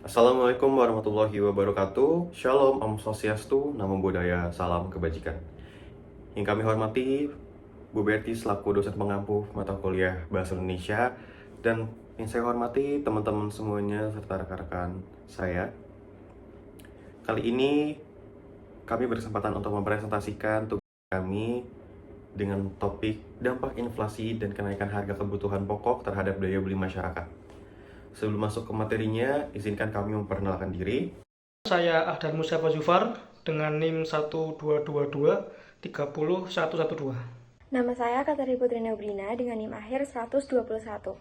Assalamualaikum warahmatullahi wabarakatuh. Shalom, Om Swastiastu, Namo Buddhaya, salam kebajikan. Yang kami hormati, Bu Berti selaku dosen pengampu mata kuliah Bahasa Indonesia, dan yang saya hormati teman-teman semuanya serta rekan-rekan saya. Kali ini kami berkesempatan untuk mempresentasikan tugas kami dengan topik dampak inflasi dan kenaikan harga kebutuhan pokok terhadap daya beli masyarakat. Sebelum masuk ke materinya, izinkan kami memperkenalkan diri. Saya Ahdan Mustafa Zufar dengan NIM 122230112. Nama saya Katari Putri Nobrina dengan NIM akhir 121.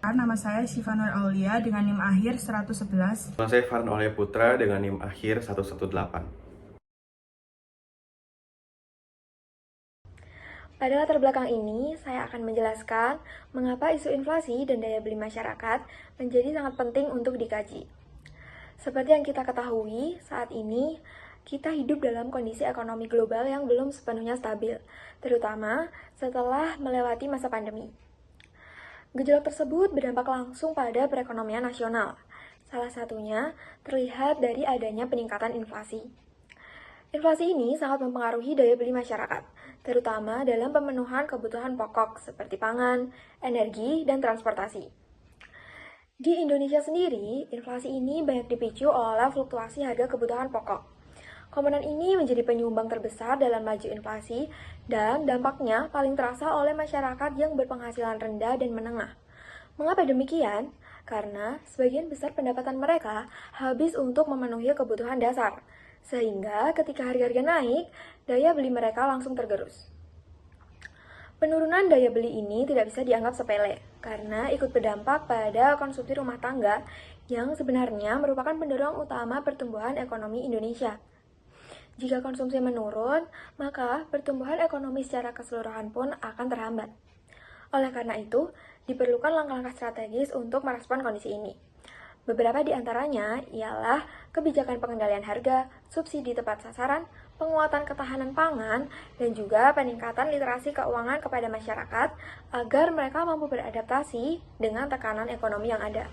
Nama saya Syifa Nur Aulia dengan NIM akhir 111. Nama saya Farhan Oleh Putra dengan NIM akhir 118. Pada latar belakang ini, saya akan menjelaskan mengapa isu inflasi dan daya beli masyarakat menjadi sangat penting untuk dikaji. Seperti yang kita ketahui, saat ini kita hidup dalam kondisi ekonomi global yang belum sepenuhnya stabil, terutama setelah melewati masa pandemi. Gejolak tersebut berdampak langsung pada perekonomian nasional. Salah satunya terlihat dari adanya peningkatan inflasi. Inflasi ini sangat mempengaruhi daya beli masyarakat, terutama dalam pemenuhan kebutuhan pokok seperti pangan, energi, dan transportasi. Di Indonesia sendiri, inflasi ini banyak dipicu oleh fluktuasi harga kebutuhan pokok. Komponen ini menjadi penyumbang terbesar dalam laju inflasi dan dampaknya paling terasa oleh masyarakat yang berpenghasilan rendah dan menengah. Mengapa demikian? Karena sebagian besar pendapatan mereka habis untuk memenuhi kebutuhan dasar, sehingga ketika harga-harga naik, daya beli mereka langsung tergerus. Penurunan daya beli ini tidak bisa dianggap sepele, karena ikut berdampak pada konsumsi rumah tangga yang sebenarnya merupakan pendorong utama pertumbuhan ekonomi Indonesia. Jika konsumsi menurun, maka pertumbuhan ekonomi secara keseluruhan pun akan terhambat. Oleh karena itu, diperlukan langkah-langkah strategis untuk merespon kondisi ini. Beberapa di antaranya ialah kebijakan pengendalian harga, subsidi tepat sasaran, penguatan ketahanan pangan, dan juga peningkatan literasi keuangan kepada masyarakat agar mereka mampu beradaptasi dengan tekanan ekonomi yang ada.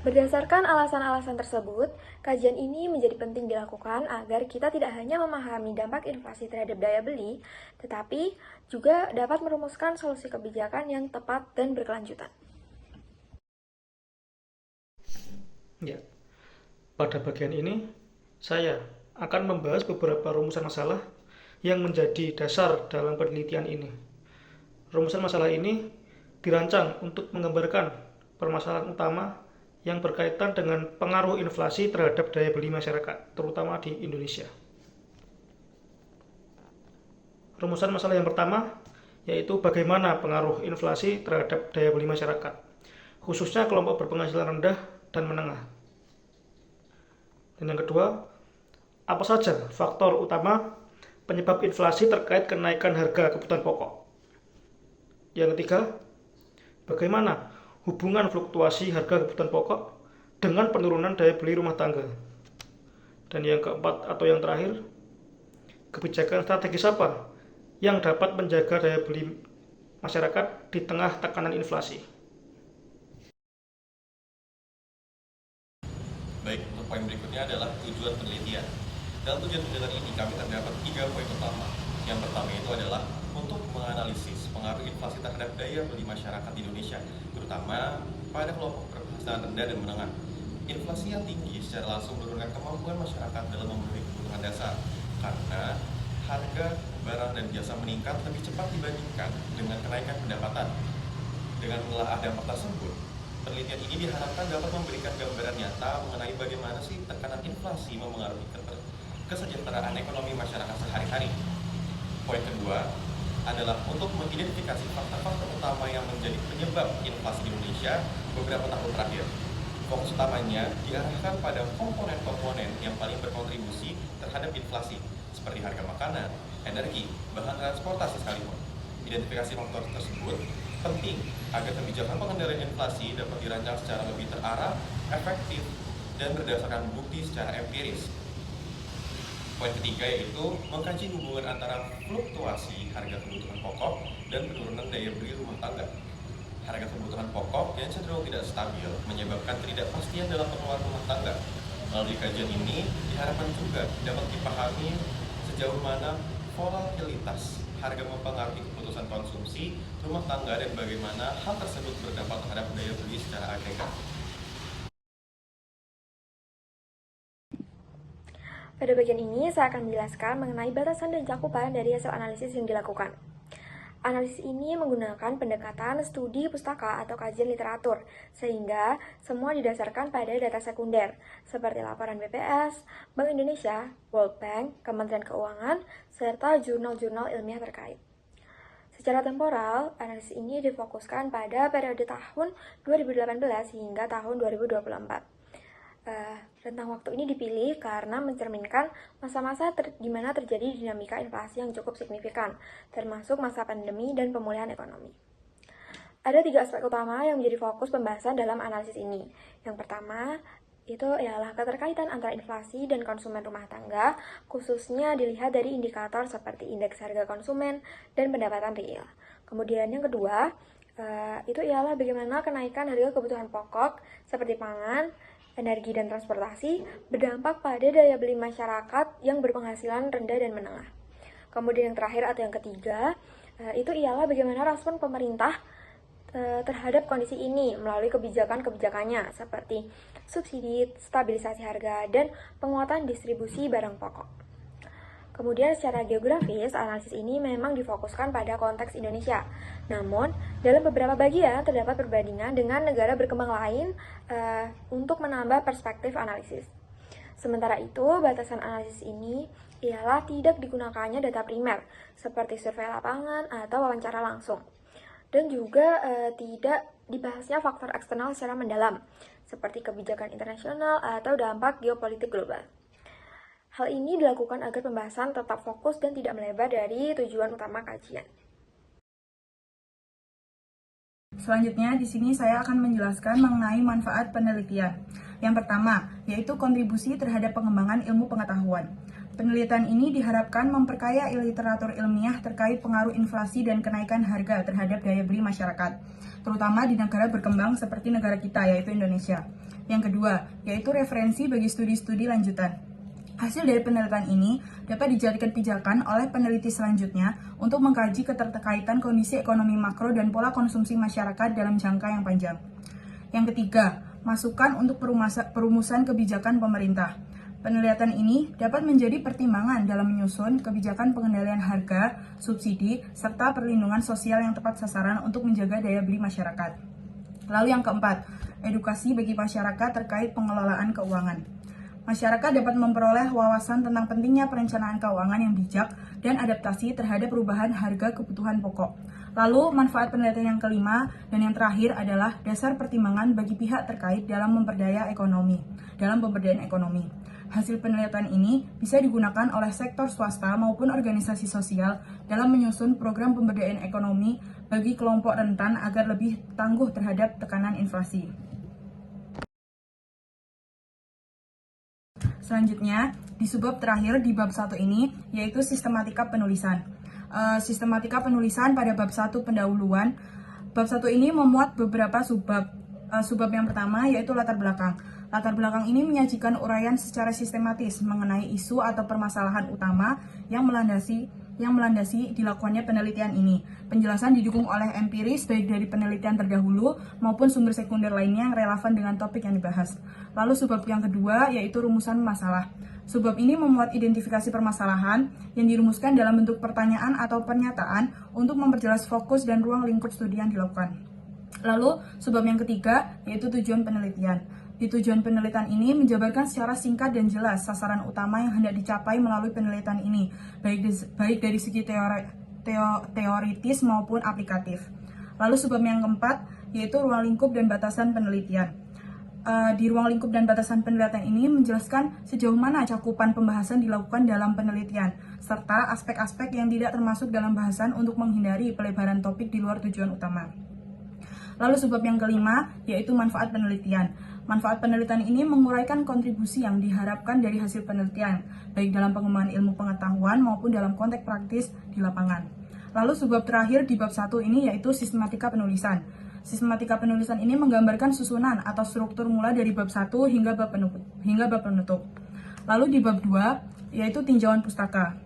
Berdasarkan alasan-alasan tersebut, kajian ini menjadi penting dilakukan agar kita tidak hanya memahami dampak inflasi terhadap daya beli, tetapi juga dapat merumuskan solusi kebijakan yang tepat dan berkelanjutan. Ya, pada bagian ini saya akan membahas beberapa rumusan masalah yang menjadi dasar dalam penelitian ini. Rumusan masalah ini dirancang untuk menggambarkan permasalahan utama yang berkaitan dengan pengaruh inflasi terhadap daya beli masyarakat, terutama di Indonesia. Rumusan masalah yang pertama yaitu bagaimana pengaruh inflasi terhadap daya beli masyarakat, khususnya kelompok berpenghasilan rendah dan menengah. Dan yang kedua, apa saja faktor utama penyebab inflasi terkait kenaikan harga kebutuhan pokok. Yang ketiga, bagaimana hubungan fluktuasi harga kebutuhan pokok dengan penurunan daya beli rumah tangga. Dan yang keempat atau yang terakhir, kebijakan strategis apa yang dapat menjaga daya beli masyarakat di tengah tekanan inflasi. Baik, untuk poin berikutnya adalah tujuan penelitian. Dalam tujuan penelitian ini kami terdapat 3 poin utama. Yang pertama itu adalah untuk menganalisis pengaruh inflasi terhadap daya beli masyarakat di Indonesia, terutama pada kelompok berpenghasilan rendah dan menengah. Inflasi yang tinggi secara langsung menurunkan kemampuan masyarakat dalam memenuhi kebutuhan dasar, karena harga barang dan jasa meningkat lebih cepat dibandingkan dengan kenaikan pendapatan. Dengan menelaah dampak tersebut, penelitian ini diharapkan dapat memberikan gambaran nyata mengenai bagaimana sih tekanan inflasi memengaruhi kesejahteraan ekonomi masyarakat sehari-hari. Poin kedua adalah untuk mengidentifikasi faktor-faktor utama yang menjadi penyebab inflasi di Indonesia beberapa tahun terakhir. Fokus utamanya diarahkan pada komponen-komponen yang paling berkontribusi terhadap inflasi, seperti harga makanan, energi, bahan transportasi sekalipun. Identifikasi faktor tersebut penting agar kebijakan pengendalian inflasi dapat dirancang secara lebih terarah, efektif, dan berdasarkan bukti secara empiris. Poin ketiga yaitu mengkaji hubungan antara fluktuasi harga kebutuhan pokok dan penurunan daya beli rumah tangga. Harga kebutuhan pokok yang cenderung tidak stabil menyebabkan ketidakpastian dalam pengeluaran rumah tangga. Melalui kajian ini, diharapkan juga dapat dipahami sejauh mana volatilitas harga mempengaruhi keputusan konsumsi rumah tangga dan bagaimana hal tersebut berdampak terhadap daya beli secara agregat. Pada bagian ini, saya akan menjelaskan mengenai batasan dan cakupan dari hasil analisis yang dilakukan. Analisis ini menggunakan pendekatan studi pustaka atau kajian literatur, sehingga semua didasarkan pada data sekunder, seperti laporan BPS, Bank Indonesia, World Bank, Kementerian Keuangan, serta jurnal-jurnal ilmiah terkait. Secara temporal, analisis ini difokuskan pada periode tahun 2018 hingga tahun 2024. Rentang waktu ini dipilih karena mencerminkan masa-masa di mana terjadi dinamika inflasi yang cukup signifikan, termasuk masa pandemi dan pemulihan ekonomi. Ada 3 aspek utama yang menjadi fokus pembahasan dalam analisis ini. Yang pertama, itu ialah keterkaitan antara inflasi dan konsumen rumah tangga, khususnya dilihat dari indikator seperti indeks harga konsumen dan pendapatan real. Kemudian yang kedua, itu ialah bagaimana kenaikan harga kebutuhan pokok seperti pangan, energi dan transportasi berdampak pada daya beli masyarakat yang berpenghasilan rendah dan menengah. Kemudian yang terakhir atau yang ketiga, itu ialah bagaimana respon pemerintah terhadap kondisi ini melalui kebijakan-kebijakannya seperti subsidi, stabilisasi harga, dan penguatan distribusi barang pokok. Kemudian secara geografis, analisis ini memang difokuskan pada konteks Indonesia. Namun, dalam beberapa bagian terdapat perbandingan dengan negara berkembang lain untuk menambah perspektif analisis. Sementara itu, batasan analisis ini ialah tidak digunakannya data primer, seperti survei lapangan atau wawancara langsung. Dan juga tidak dibahasnya faktor eksternal secara mendalam, seperti kebijakan internasional atau dampak geopolitik global. Hal ini dilakukan agar pembahasan tetap fokus dan tidak melebar dari tujuan utama kajian. Selanjutnya, di sini saya akan menjelaskan mengenai manfaat penelitian. Yang pertama, yaitu kontribusi terhadap pengembangan ilmu pengetahuan. Penelitian ini diharapkan memperkaya literatur ilmiah terkait pengaruh inflasi dan kenaikan harga terhadap daya beli masyarakat, terutama di negara berkembang seperti negara kita, yaitu Indonesia. Yang kedua, yaitu referensi bagi studi-studi lanjutan. Hasil dari penelitian ini dapat dijadikan pijakan oleh peneliti selanjutnya untuk mengkaji keterkaitan kondisi ekonomi makro dan pola konsumsi masyarakat dalam jangka yang panjang. Yang ketiga, masukan untuk perumusan kebijakan pemerintah. Penelitian ini dapat menjadi pertimbangan dalam menyusun kebijakan pengendalian harga, subsidi, serta perlindungan sosial yang tepat sasaran untuk menjaga daya beli masyarakat. Lalu yang keempat, edukasi bagi masyarakat terkait pengelolaan keuangan. Masyarakat dapat memperoleh wawasan tentang pentingnya perencanaan keuangan yang bijak dan adaptasi terhadap perubahan harga kebutuhan pokok. Lalu, manfaat penelitian yang kelima dan yang terakhir adalah dasar pertimbangan bagi pihak terkait dalam pemberdayaan ekonomi. Hasil penelitian ini bisa digunakan oleh sektor swasta maupun organisasi sosial dalam menyusun program pemberdayaan ekonomi bagi kelompok rentan agar lebih tangguh terhadap tekanan inflasi. Selanjutnya, di subbab terakhir di bab 1 ini, yaitu sistematika penulisan. Sistematika penulisan pada bab 1 pendahuluan. Bab 1 ini memuat beberapa subbab. Subbab yang pertama yaitu latar belakang. Latar belakang ini menyajikan uraian secara sistematis mengenai isu atau permasalahan utama yang melandasi dilakukannya penelitian ini. Penjelasan didukung oleh empiris baik dari penelitian terdahulu maupun sumber sekunder lainnya yang relevan dengan topik yang dibahas. Lalu subbab yang kedua yaitu rumusan masalah. Subbab ini memuat identifikasi permasalahan yang dirumuskan dalam bentuk pertanyaan atau pernyataan untuk memperjelas fokus dan ruang lingkup studi yang dilakukan. Lalu subbab yang ketiga yaitu tujuan penelitian. Di tujuan penelitian ini menjabarkan secara singkat dan jelas sasaran utama yang hendak dicapai melalui penelitian ini, baik dari segi teoritis maupun aplikatif. Lalu subbab yang keempat yaitu ruang lingkup dan batasan penelitian. Di ruang lingkup dan batasan penelitian ini menjelaskan sejauh mana cakupan pembahasan dilakukan dalam penelitian, serta aspek-aspek yang tidak termasuk dalam bahasan untuk menghindari pelebaran topik di luar tujuan utama. Lalu subbab yang kelima yaitu manfaat penelitian. Manfaat penelitian ini menguraikan kontribusi yang diharapkan dari hasil penelitian, baik dalam pengembangan ilmu pengetahuan maupun dalam konteks praktis di lapangan. Lalu subbab terakhir di bab 1 ini yaitu sistematika penulisan. Sistematika penulisan ini menggambarkan susunan atau struktur mulai dari bab 1 hingga bab penutup. Lalu di bab 2, yaitu tinjauan pustaka.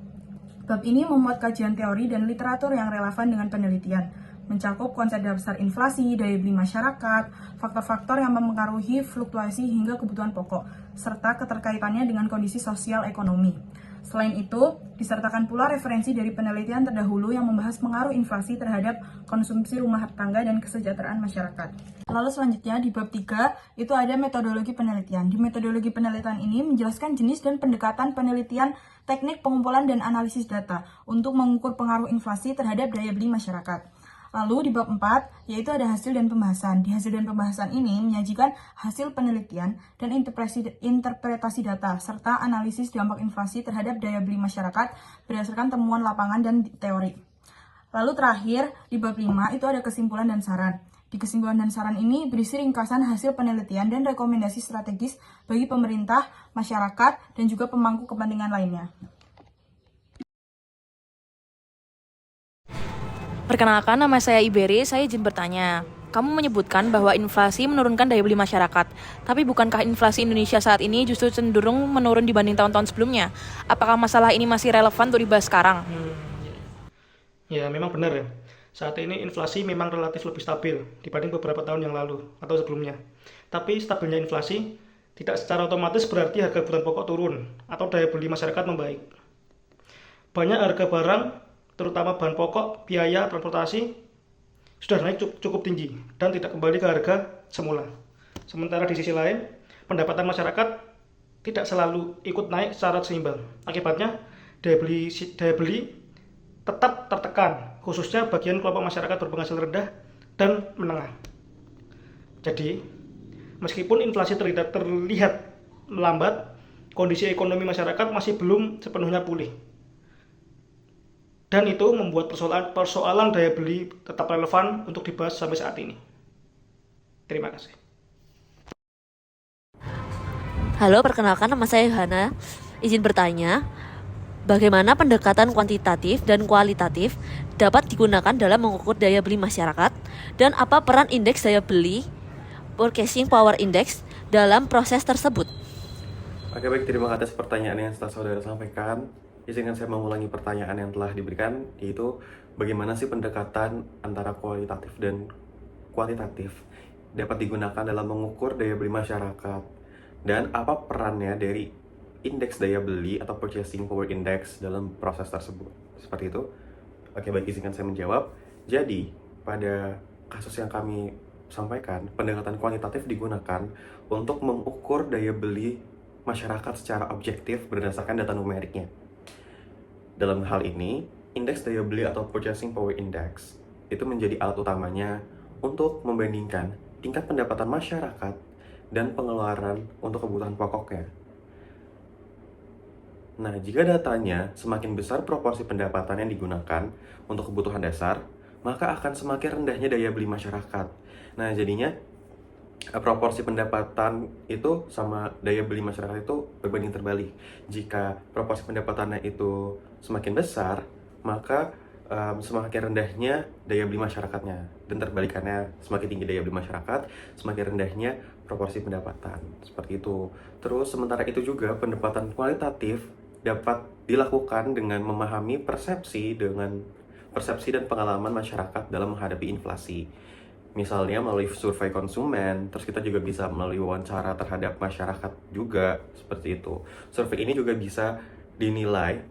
Bab ini memuat kajian teori dan literatur yang relevan dengan penelitian, mencakup konsep dasar inflasi, daya beli masyarakat, faktor-faktor yang mempengaruhi fluktuasi hingga kebutuhan pokok, serta keterkaitannya dengan kondisi sosial ekonomi. Selain itu, disertakan pula referensi dari penelitian terdahulu yang membahas pengaruh inflasi terhadap konsumsi rumah tangga dan kesejahteraan masyarakat. Lalu selanjutnya di bab 3, itu ada metodologi penelitian. Di metodologi penelitian ini menjelaskan jenis dan pendekatan penelitian, teknik pengumpulan dan analisis data untuk mengukur pengaruh inflasi terhadap daya beli masyarakat. Lalu di bab 4, yaitu ada hasil dan pembahasan. Di hasil dan pembahasan ini menyajikan hasil penelitian dan interpretasi data, serta analisis dampak inflasi terhadap daya beli masyarakat berdasarkan temuan lapangan dan teori. Lalu terakhir, di bab 5, itu ada kesimpulan dan saran. Di kesimpulan dan saran ini berisi ringkasan hasil penelitian dan rekomendasi strategis bagi pemerintah, masyarakat, dan juga pemangku kepentingan lainnya. Perkenalkan, nama saya Iberi, saya izin bertanya. Kamu menyebutkan bahwa inflasi menurunkan daya beli masyarakat. Tapi bukankah inflasi Indonesia saat ini justru cenderung menurun dibanding tahun-tahun sebelumnya? Apakah masalah ini masih relevan untuk dibahas sekarang? Ya, memang benar ya. Saat ini inflasi memang relatif lebih stabil dibanding beberapa tahun yang lalu atau sebelumnya. Tapi stabilnya inflasi tidak secara otomatis berarti harga kebutuhan pokok turun atau daya beli masyarakat membaik. Banyak harga barang, terutama bahan pokok, biaya, transportasi, sudah naik cukup tinggi dan tidak kembali ke harga semula. Sementara di sisi lain, pendapatan masyarakat tidak selalu ikut naik secara seimbang. Akibatnya, daya beli tetap tertekan, khususnya bagian kelompok masyarakat berpenghasilan rendah dan menengah. Jadi, meskipun inflasi terlihat melambat, kondisi ekonomi masyarakat masih belum sepenuhnya pulih. Dan itu membuat persoalan daya beli tetap relevan untuk dibahas sampai saat ini. Terima kasih. Halo, perkenalkan nama saya Yohana. Izin bertanya, bagaimana pendekatan kuantitatif dan kualitatif dapat digunakan dalam mengukur daya beli masyarakat, dan apa peran indeks daya beli Purchasing Power Index dalam proses tersebut? Oke, baik, terima kasih atas pertanyaan yang telah saudara sampaikan. Izinkan saya mengulangi pertanyaan yang telah diberikan, yaitu bagaimana sih pendekatan antara kualitatif dan kuantitatif dapat digunakan dalam mengukur daya beli masyarakat, dan apa perannya dari indeks daya beli atau Purchasing Power Index dalam proses tersebut. Seperti itu. Oke, baik, izinkan saya menjawab. Jadi, pada kasus yang kami sampaikan, pendekatan kuantitatif digunakan untuk mengukur daya beli masyarakat secara objektif berdasarkan data numeriknya. Dalam hal ini, indeks daya beli atau Purchasing Power Index itu menjadi alat utamanya untuk membandingkan tingkat pendapatan masyarakat dan pengeluaran untuk kebutuhan pokoknya. Nah, jika datanya semakin besar proporsi pendapatan yang digunakan untuk kebutuhan dasar, maka akan semakin rendahnya daya beli masyarakat. Nah, jadinya proporsi pendapatan itu sama daya beli masyarakat itu berbanding terbalik. Jika proporsi pendapatannya itu semakin besar, maka semakin rendahnya daya beli masyarakatnya, dan terbalikannya, semakin tinggi daya beli masyarakat, semakin rendahnya proporsi pendapatan. Seperti itu. Terus sementara itu juga pendapatan kualitatif dapat dilakukan dengan memahami persepsi dan pengalaman masyarakat dalam menghadapi inflasi. Misalnya melalui survei konsumen, terus kita juga bisa melalui wawancara terhadap masyarakat juga, seperti itu. Survei ini juga bisa dinilai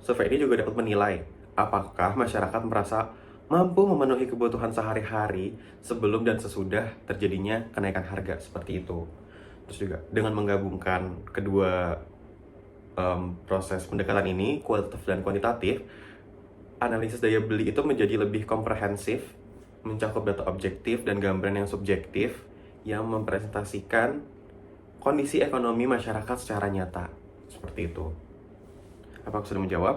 survei ini juga dapat menilai apakah masyarakat merasa mampu memenuhi kebutuhan sehari-hari sebelum dan sesudah terjadinya kenaikan harga, seperti itu. Terus juga dengan menggabungkan kedua proses pendekatan ini, kualitatif dan kuantitatif, analisis daya beli itu menjadi lebih komprehensif, mencakup data objektif dan gambaran yang subjektif yang mempresentasikan kondisi ekonomi masyarakat secara nyata. Seperti itu. Apa aku sudah menjawab?